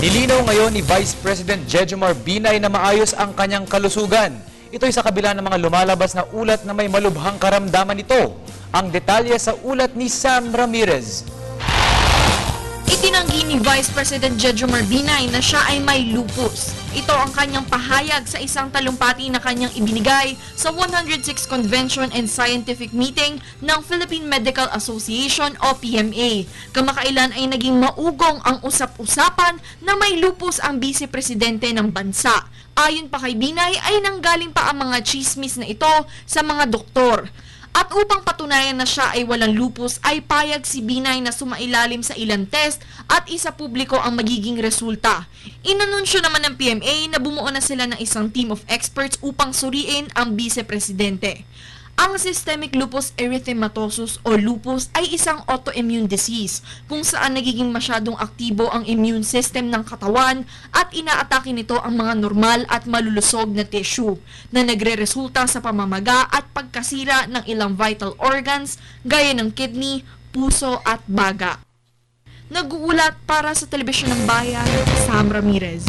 Nilinaw ngayon ni Vice President Jejomar Binay na maayos ang kanyang kalusugan. Ito'y sa kabila ng mga lumalabas na ulat na may malubhang karamdaman nito. Ang detalye sa ulat ni Sam Ramirez. Itinanggi ni Vice President Jejomar Binay na siya ay may lupus. Ito ang kanyang pahayag sa isang talumpati na kanyang ibinigay sa 106 Convention and Scientific Meeting ng Philippine Medical Association o PMA. Kamakailan ay naging maugong ang usap-usapan na may lupus ang vice-presidente ng bansa. Ayon pa kay Binay ay nanggaling pa ang mga chismis na ito sa mga doktor. At upang patunayan na siya ay walang lupus ay payag si Binay na sumailalim sa ilang test at isa publiko ang magiging resulta. Inanunsyo naman ng PMA na bumuo na sila ng isang team of experts upang suriin ang vice-presidente. Ang systemic lupus erythematosus o lupus ay isang autoimmune disease kung saan nagiging masyadong aktibo ang immune system ng katawan at inaatake nito ang mga normal at malulusog na tissue na nagre-resulta sa pamamaga at pagkasira ng ilang vital organs gaya ng kidney, puso at baga. Nag-uulat para sa Telebisyon ng Bayan, Sam Ramirez.